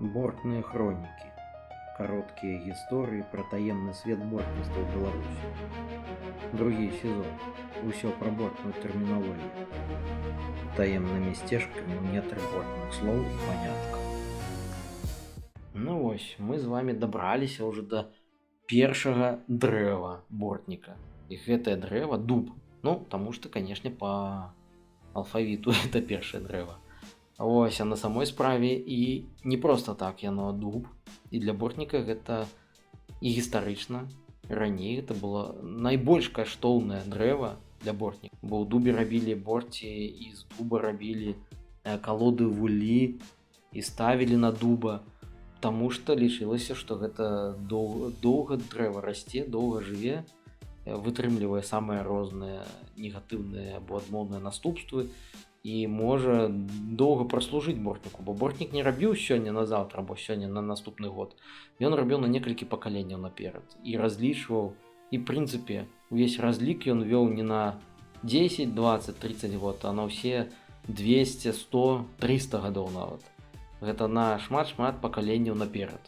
Бортные хроники. Короткие истории про таемный свет бортніцтва ў Беларусі. Другі сезон. Усё пра бортную тэрміналогію. Таемнымі сцежкамі ў нетры бортных слоў і паняткаў. Ну вось, мы з вами дабраліся ўжо да першага дрэва бортніка. І гэтае дрэва дуб. Ну, таму што, канешне, па алфавіту это першае дрэва. Ось, а на самой справе і не проста так яно дуб. І для бортніка гэта і гістарычна. Раней гэта было найбольш каштоўнае дрэва для бортніка. Бо ў дубе рабілі борці, і з дуба рабілі калоды вулі і ставілі на дуба. Таму што лічылася, што гэта доўга дрэва расце, доўга жыве, вытрымлівае самыя розныя негатыўныя або адмоўныя наступствы і можа доўга праслужыць бортніку, бо бортнік не рабіў сёння на заўтра або сёння на наступны год. Ён рабіў на некалькі пакаленняў наперад і разлічваў, і прынцыпе увесь разлік ён вёў не на 10, 20, 30 год, а на ўсе 200, 100, 300 гадоў нават. Гэта на шмат-шмат пакаленняў наперад.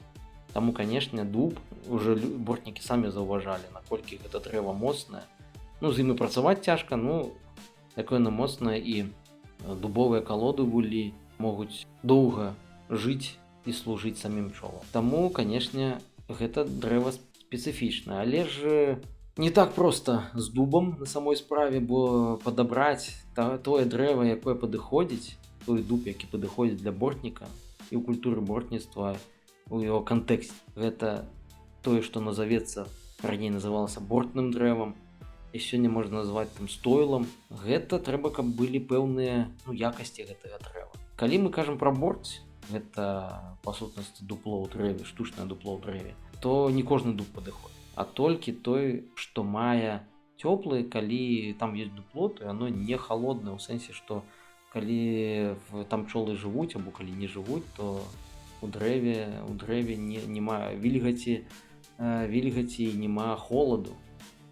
Таму, канешне, дуб уже бортнікі самі заўважалі, наколькі гэта дрэва моцнае. Ну, з імі працаваць цяжка, ну, якое яно моцнае, і дубовыя калоды вулі могуць доўга жыць і служыць самім пчолам. Таму, канешне, гэта дрэва спецыфічнае, але ж не так проста з дубам на самой справе, бо падабраць тое дрэва, якое падыходзіць, той дуб, які падыходзіць для бортніка і ў культуры бортніцтва, у яго кантэксце. Гэта тое, што назавецца, раней называлася бортным дрэвам, і сёння можна назваць там стойлам. Гэта трэба, каб былі пэўныя якасці гэтага дрэва. Калі мы кажам пра борт, гэта па сутнасці дупло ў дрэве, штучнае дупло ў дрэве, то не кожны дуб падыходзіць, а толькі той, што мае цёплы, калі там ёсць дупло, то яно не халоднае, ў сэнсе, што калі там пчолы жывуць або калі не жывуць, то у дрэве няма вільгаці, і няма холаду.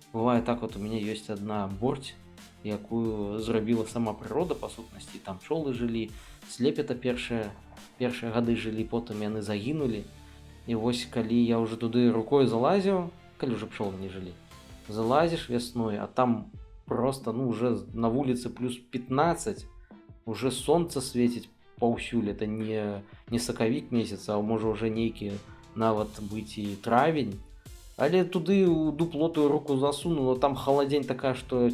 Бывае так, вот у мяне ёсць адна борць, якую зрабіла сама прырода, па сутнасці, там пчолы жылі, слепета першыя гады жылі, потым яны загінулі. І вось калі я ўжо туды рукой залазіў, калі ўжо пчолы не жылі, залазіш вясной, а там проста, уже на вуліцы плюс 15, уже сонца свеціць паўсюль, это не сакавік месяц, а можа ўжэ нейкі нават быць і травень. Але туды у дупло тую руку засунула, там халадзень такая, што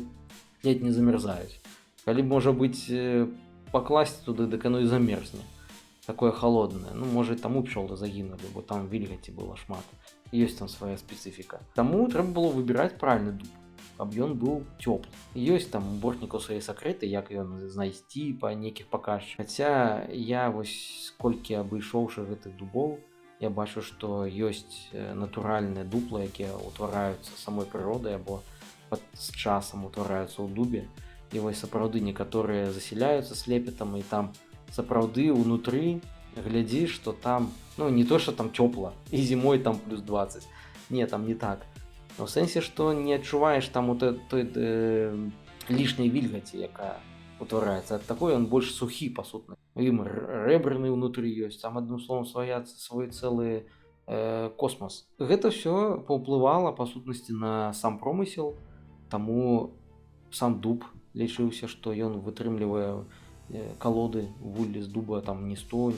ледзь не замерзаюць. Калі, можа быць, пакласці туды, дык оно і замерзне. Такое холоднае. Ну, можа, таму пчолы загінулі, бо там вільгаці было шмат. Ёсць там свая спецыфіка. Таму трэба было выбіраць правільны дуб, каб ён быў цёплы. Ёсць там у бортнікаў свае сакрэты, як ён знайсці па нейкіх паказчыках. Хаця я вось колькі абышоўшы гэтых дубоў, я бачу, што ёсць натуральныя дуплы, якія ўтвараюцца самой прыродай або з часам утвараюцца ў дубе. І вось сапраўды некаторыя засяляюцца слепетам, і там сапраўды ўнутры глядзіш, што там, не то, што там цёпла, і зімой там плюс 20. Не, там не так. У сэнсе, што не адчуваеш там той лішняй вільгаці, якая утвараецца. Ад такой ён больш сухі, па сутнасці. Ім рэбраны ўнутры ёсць, там, адным словам, свой цэлы космас. Гэта ўсё паўплывала, па сутнасці, на сам промысел, таму сам дуб лічыўся, што ён вытрымлівае калоды вуллі з дуба там не 100,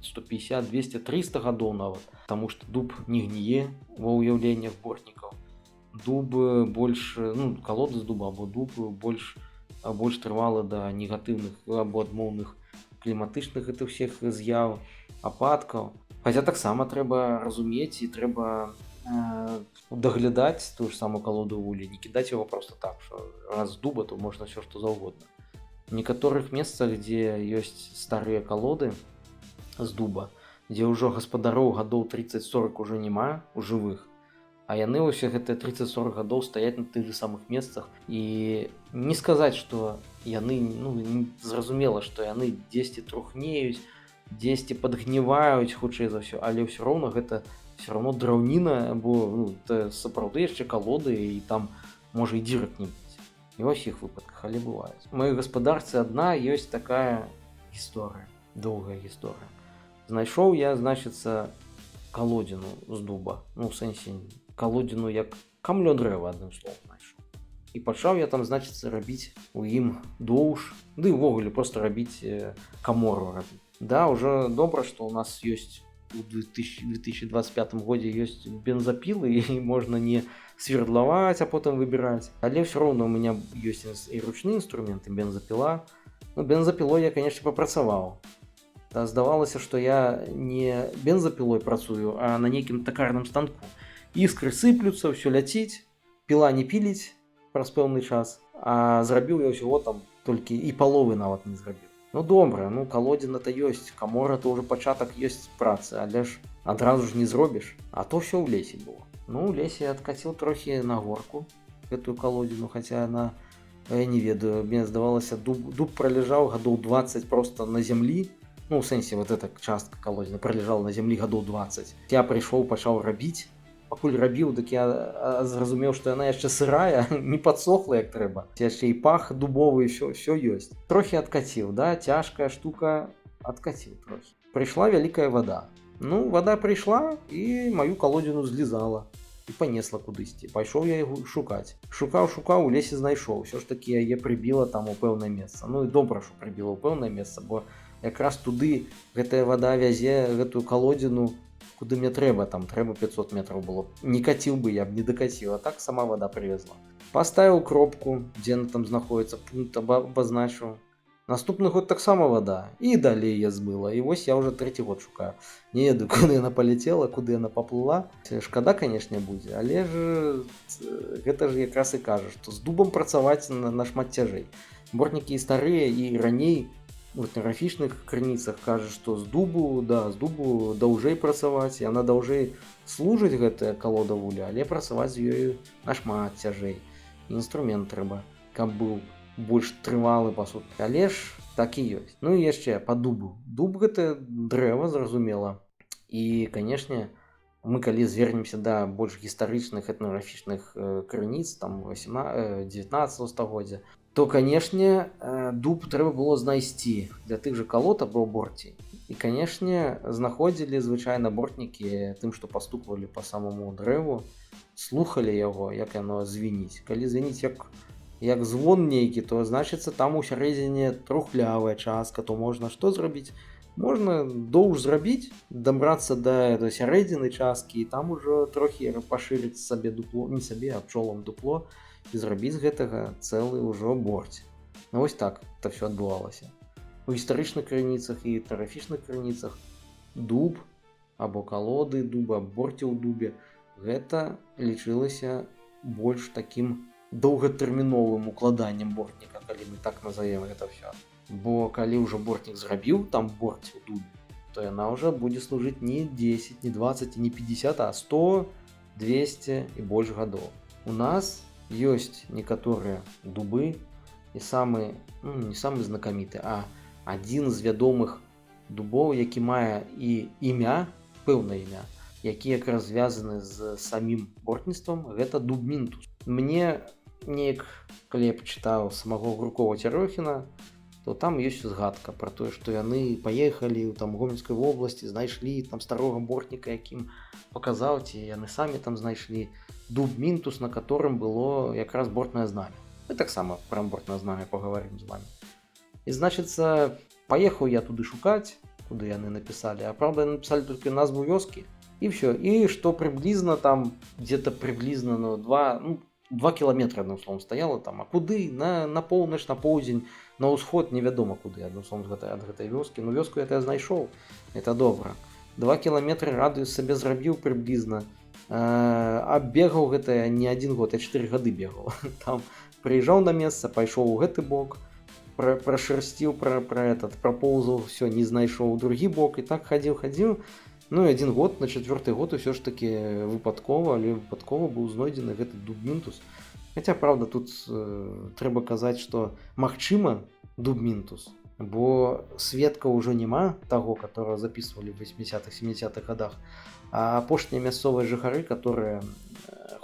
150, 200, 300 гадоў нават, таму што дуб не гніе ва ўяўленнях бортнікаў. Дуб больш, калоды з дуба або дуб больш трывалы да негатыўных або адмоўных кліматычных гэтых усіх з'яў, ападкаў. Хаця таксама трэба разумець і трэба даглядаць тую ж самую калоду вулі, не кідаць яго проста так, што раз з дуба, то можна ўсё што заўгодна. У некаторых месцах, дзе ёсць старыя калоды з дуба, дзе ўжо гаспадароў гадоў 30-40 ужо няма у жывых, а яны ўсе гэтыя 30-40 гадоў стаяць на тых же самых месцах, і не сказаць, што яны, зразумела, што яны дзесьці трухнеюць, дзесьці падгніваюць, хутчэй за ўсё, але ўсё роўна гэта ўсё роўно драўніна, бо сапраўды яшчэ калоды, і там можа і дзірак не быць. Не ва ўсіх выпадках, але бываюць. У маёй гаспадарцы адна ёсць такая гісторыя, доўгая гісторыя. Знайшоў я, значыцца, калодзіну з дуба, ну, ў сэнсе, калодзіну як камлё дрэва, адным словам, знайшоў. І пачаў я там, значыцца, рабіць у ім доўж, ды ўвогуле проста рабіць камору рабіць. Да, ўжо добра, што ў нас ёсць у 2025 годзе ёсць бензапілы, і можна не свердлаваць, а потым выбіраць. Але ўсё роўна у мяне ёсць і ручны інструмент, і бензапіла. Ну, бензапілой я, канешне, папрацаваў. Здавалася, што я не бензапілой працую, а на нейкім такарным станку. Іскры сыплюцца, ўсё ляціць, піла не піліць праз пэўны час, а зрабіў я ўсяго там толькі і паловы нават не зрабіў. Ну добра, ну калодзіна-то ёсць, камора то ўжо пачатак ёсць працы, але ж адразу ж не зробіш, а то ўсё ў лесе было. Ну, ў лесе я адкаціў трохі на горку гэтую калодзіну, хаця яна, я не ведаю, мне здавалася, дуб праляжаў гадоў 20 проста на зямлі. Ну, ў сэнсе, вот эта частка калодзіны праляжала на зямлі гадоў 20. Я прыйшоў, пачаў рабіць. Пакуль рабіў, дык я зразумеў, што яна яшчэ сырая, не падсохла як трэба. Яшчэ і пах дубовы, ўсё ёсць. Трохі адкаціў, да, цяжкая штука, адкаціў трохі. Прыйшла вялікая вада. Ну, вада прыйшла і маю калодзіну злізала і панесла кудысьці. Пайшоў я яго шукаць. Шукаў, у лесе знайшоў. Усё ж такі яе прыбіла там у пэўнае месца. Ну і добра, што прыбіла ў пэўнае месца, бо якраз туды гэтая вада вязе гэтую калодзіну, куды мне трэба, там трэба 500 метраў было. Не каціў бы, я б не дакаціў, а так сама вада прывезла. Паставіў кропку, дзе яна там знаходіцца, пункт абазначыў. Наступны год таксама вада, і далей я змыла. І вось я ўжо 3-й год шукаю. Не ведаю, куды яна паляцела, куды яна паплыла. Шкада, канешне, будзе, але ж гэта ж якраз і кажа, што з дубам працаваць нашмат цяжэй. Бортнікі і старыя, і раней у этнаграфічных крыніцах кажа, што з дубу даўжэй працаваць, яна даўжэй служыць гэтая калода вуля, але працаваць з ёю нашмат цяжэй. Інструмент трэба, каб быў больш трывалы па суткі. Але ж так і ёсць. Ну і яшчэ па дубу. Дуб гэта дрэва, зразумела. І, канешне, мы калі звернемся да больш гістарычных этнаграфічных крыніц, там 19 стагоддзя, то, канешне, дуб трэба было знайсці для тых жа калод або борцей. І, канешне, знаходзілі звычайна бортнікі тым, што пастуквалі па самому дрэву, слухалі яго, як яно звініць. Калі звініць як звон нейкі, то, значыцца, там у сярэдзіне трухлявая частка, то можна што зрабіць? Можна доўж зрабіць, дабрацца да сярэдзіны часткі, і там ужо трохі пашырыць сабе дупло, не сабе, а пчолам дупло, і зрабіць з гэтага цэлы ўжо борць. Ну, вось так это все адбывалася. У гістарычных крыніцах і этнаграфічных крыніцах дуб або калоды дуба, борці ў дубе, гэта лічылася больш такім доўгатэрміновым укладаннем бортніка, калі мы так назовем гэта все. Бо калі ўжо бортнік зрабіў там борць у дубе, то яна ўжо будзе служыць не 10, не 20, не 50, а 100, 200 і больш гадоў. У нас ёсць некаторыя дубы, і самы, не самы знакаміты, а адзін з вядомых дубоў, які мае і імя, пэўнае імя, які якраз звязаны з самім бортніцтвам, гэта дуб Мінтус. Мне неяк, калі я пачытаў самого Грукова Цярохіна, то там ёсць згадка пра тое, што яны паехалі ў Гомельскай вобласці, знайшлі там старога бортніка, якім паказаў, ці яны самі там знайшлі дуб Мінтус, на которым было якраз бортнае знамя. Мы таксама пра бортнае знамя паговорым з вами. І, значыцца, паехаў я туды шукаць, куды яны напісалі, а правда, напісалі толькі назву вёскі, і все. І што прыблізна там, где-то прыблізна 2 кіламетры, адным словом, стаяла там, а куды? На поўнач, на поўдзень, на ўсход, невядома куды, адным словом, ад гэтай вёскі. Ну, вёску я знайшоў, это добра. 2 кіламетры радыус сабе зрабіў прыблізна. А бегаў гэта не 1 год, я 4 гады бегаў. Там прыязджаў на месца, пайшоў у гэты бок, прашэрсціў, прапоўзаў, все, не знайшоў другі бок, і так хадзіў. Ну і 1 год, на 4-й год усё ж такі выпадкова быў знойдзены гэты дуб Мінтус. Хаця, правда, тут трэба казаць, што магчыма дуб Мінтус, бо сведка ўжо няма таго, которого записывалі в 80-х, 70-х годах, а апошнія мясцовыя жыхары, которые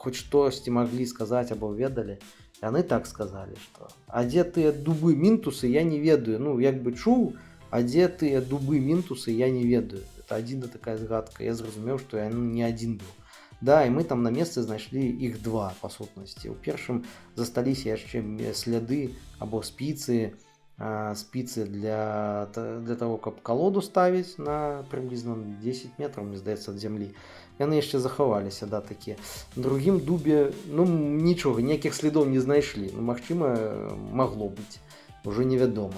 хоць штосьці маглі сказаць або ведалі, яны так сказалі, што а дзе тыя дубы Мінтусы, я не ведаю. Ну, як бы чуў, а дзе тыя дубы Мінтусы, я не ведаю. это адзіна такая згадка, я зразумеў, што я не адзін быў. Да, і мы там на месцы знайшлі іх два, па сутнасці. У першым засталіся яшчэ сляды або спіцы для того, каб калоду ставіць на прыблізна 10 метраў, мне здаецца, ад зямлі. Яны яшчэ захаваліся, да, такія. На другім дубе, нічога, ніякіх слідоў не знайшлі. Магчыма, магло быць, ужо невядома.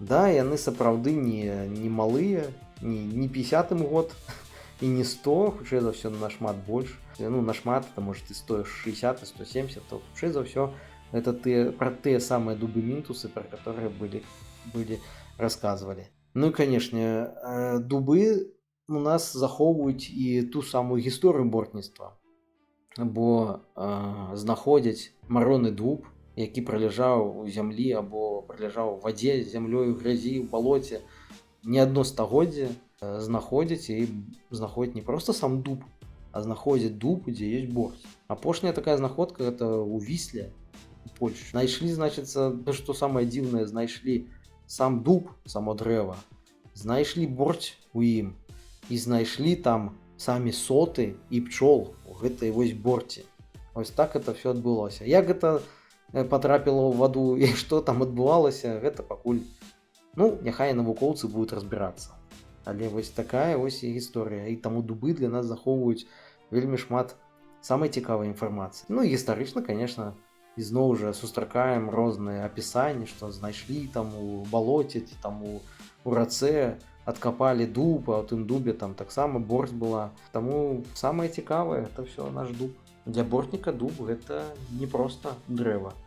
Да, яны сапраўды не малыя, не 50-м год, і не 100, хутчэй за ўсё нашмат больш. Нашмат, это может і 160, і 170, то хутчэй за ўсё это пра тыя самыя дубы мінтусы, пра которые былі расказвалі. Ну і, канешне, дубы у нас захоўваюць і ту самую гісторыю бортніцтва, бо знаходзяць мароны дуб, які праляжаў у зямлі або праляжаў у вадзе, зямлёй, у грязі, у балоце не адно стагоддзе, знаходзяць і знаходзяць не проста сам дуб, а знаходзяць дуб, дзе ёсць борць. Апошняя такая знаходка гэта ў Вісле, у Польшчы. Знайшлі, значыцца, што самае дзіўнае, знайшлі сам дуб, само дрэва, знайшлі борць у ім і знайшлі там самі соты і пчол у гэтай вось борці. Вось так это все адбылося. Як гэта патрапіла ў ваду і што там адбывалася, гэта пакуль, няхай навукоўцы будуць разбірацца. Але вось такая вось і гісторыя. І таму дубы для нас захоўваюць вельмі шмат самай цікавай інфармацыі. Гістарычна, конечно, ізноў жа сустракаем розныя апісанні, што знайшлі там у балоце ці там у рацэ, адкапалі дуб, а ў тым дубе там таксама борць была. Таму самае цікавае гэта ўсё наш дуб. Для бортніка дуб гэта не проста дрэва.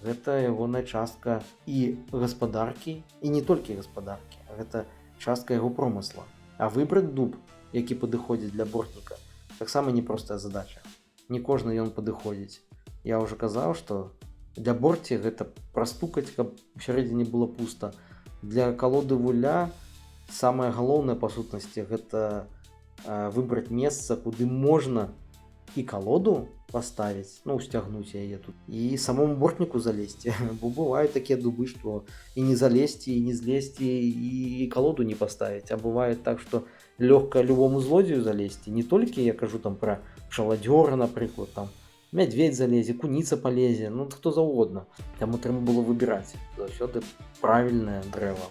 Гэта ягоная частка і гаспадаркі, і не толькі гаспадаркі, гэта частка яго промысла. А выбраць дуб, які падыходзіць для бортніка, таксама непростая задача. Не кожны ён падыходзіць. Я ўжо казаў, што для борці гэта прастукаць, каб усярэдзіне было пуста. Для калоды вугля самае галоўнае па сутнасці гэта выбраць месца, куды можна і калоду паставіць, сцягнуць яе тут, і самому бортніку залезці, бо бываюць такія дубы, што і не залезці, і не злезці, і калоду не паставіць, а бывае так, што лёгка любому злодзею залезці, не толькі я кажу там пра пчаладзёра, напрыклад, там мядзведь залезе, куніца палезе, хто заўгодна. Таму трэба было выбіраць заўсёды правільнае дрэва.